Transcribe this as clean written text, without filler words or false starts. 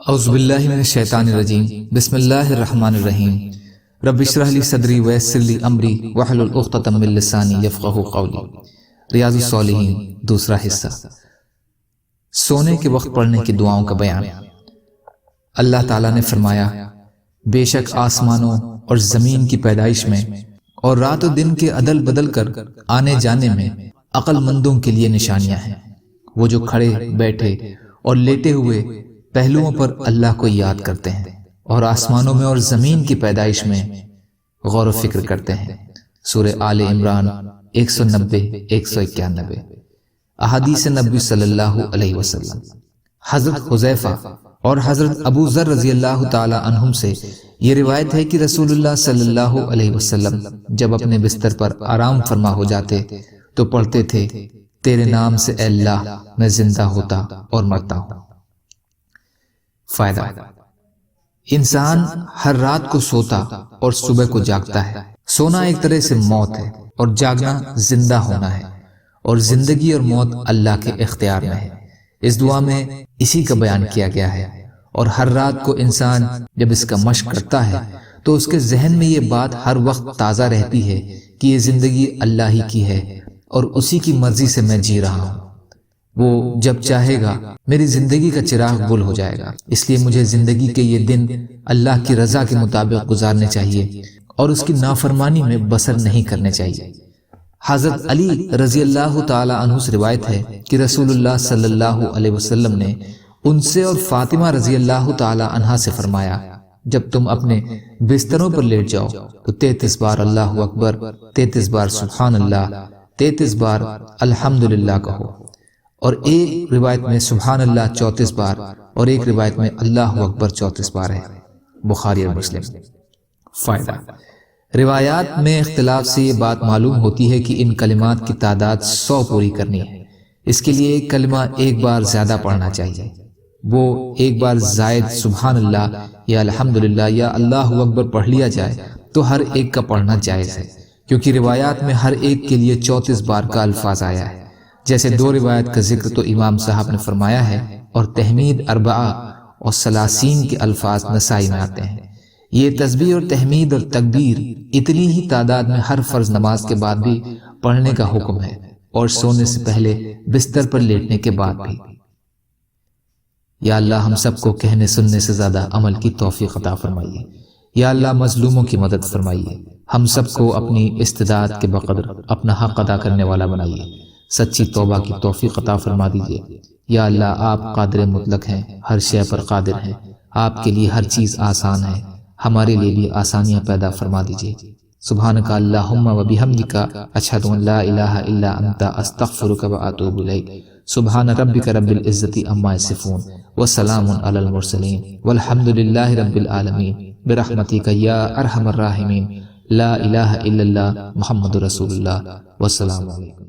اعوذ باللہ من الشیطان الرجیم بسم اللہ الرحمن الرحیم رب اشرح لی صدری ویسر لی امری واحلل عقدۃ من لسانی یفقہوا قولی۔ ریاض الصالحین دوسرا حصہ، سونے کے وقت پڑھنے کی دعاؤں کا بیان۔ اللہ تعالیٰ نے فرمایا، بے شک آسمانوں اور زمین کی پیدائش میں اور رات و دن کے عدل بدل کر آنے جانے میں عقل مندوں کے لیے نشانیاں ہیں، وہ جو کھڑے بیٹھے اور لیٹے ہوئے پہلوؤں پر اللہ کو یاد کرتے ہیں اور آسمانوں میں اور زمین کی پیدائش میں غور و فکر کرتے ہیں۔ سورہ آل عمران 190-191۔ احادیث نبی صلی اللہ علیہ وسلم۔ حضرت حذیفہ اور حضرت ابو ذر رضی اللہ تعالی عنہم سے یہ روایت ہے کہ رسول اللہ صلی اللہ علیہ وسلم جب اپنے بستر پر آرام فرما ہو جاتے تو پڑھتے تھے، تیرے نام سے اے اللہ میں زندہ ہوتا اور مرتا ہوں۔ فائدہ، انسان ہر رات کو سوتا اور صبح کو جاگتا ہے۔ سونا ایک طرح سے موت ہے اور جاگنا زندہ ہونا ہے، اور زندگی اور موت اللہ کے اختیار میں ہے۔ اس دعا میں اسی کا بیان کیا گیا ہے، اور ہر رات کو انسان جب اس کا مشق کرتا ہے تو اس کے ذہن میں یہ بات ہر وقت تازہ رہتی ہے کہ یہ زندگی اللہ ہی کی ہے اور اسی کی مرضی سے میں جی رہا ہوں۔ وہ جب چاہے گا میری زندگی کا چراغ گل ہو جائے گا، اس لیے مجھے زندگی کے یہ دن اللہ کی رضا کے مطابق گزارنے چاہیے اور اس کی نافرمانی میں بسر نہیں کرنے چاہیے۔ حضرت علی رضی اللہ تعالی عنہ سے روایت ہے کہ رسول اللہ صلی اللہ علیہ وسلم نے ان سے اور فاطمہ رضی اللہ تعالی عنہا سے فرمایا، جب تم اپنے بستروں پر لیٹ جاؤ تو 33 بار اللہ اکبر، 33 بار سبحان اللہ، 33 بار الحمدللہ کہو، اور ایک روایت میں سبحان اللہ 34 بار اور ایک روایت میں اللہ اکبر 34 بار ہے۔ بخاری اور مسلم۔ فائدہ، روایات میں اختلاف سے یہ بات معلوم ہوتی ہے کہ ان کلمات کی تعداد 100 پوری کرنی ہے۔ اس کے لیے ایک کلمہ ایک بار زیادہ پڑھنا چاہیے۔ وہ ایک بار زائد سبحان اللہ یا الحمدللہ یا اللہ اکبر پڑھ لیا جائے تو ہر ایک کا پڑھنا جائز ہے، کیونکہ روایات میں ہر ایک کے لیے 34 بار کا الفاظ آیا ہے۔ جیسے 2 روایت کا ذکر تو امام صاحب نے فرمایا ہے، اور تحمید 4 اور ثلاثین کے الفاظ نسائی میں آتے ہیں۔ یہ تسبیح اور تحمید اور تکبیر اتنی ہی تعداد میں ہر فرض نماز کے بعد بھی پڑھنے کا حکم ہے، اور سونے سے پہلے بستر پر لیٹنے کے بعد بھی۔ یا اللہ ہم سب کو کہنے سننے سے زیادہ عمل کی توفیق عطا فرمائیے۔ یا اللہ مظلوموں کی مدد فرمائیے۔ ہم سب کو اپنی استطاعت کے بقدر اپنا حق ادا کرنے والا بنائیے۔ سچی توبہ کی توفیق عطا فرما دیجیے۔ یا اللہ آپ قادر مطلق ہیں، ہر شے پر قادر ہیں، آپ کے لیے ہر چیز آسان ہے، ہمارے لیے بھی آسانیاں پیدا فرما دیجیے۔ سبحانک اللہم و بحمدک، اشہد ان لا الہ الا انت، استغفرک و اتوب الیک۔ سبحان ربک رب العزت عما یصفون وسلام علی المرسلین والحمد للہ رب العالمین برحمتک یا ارحم الراحمین۔ لا الہ الا اللہ محمد رسول اللہ۔ والسلام علیکم۔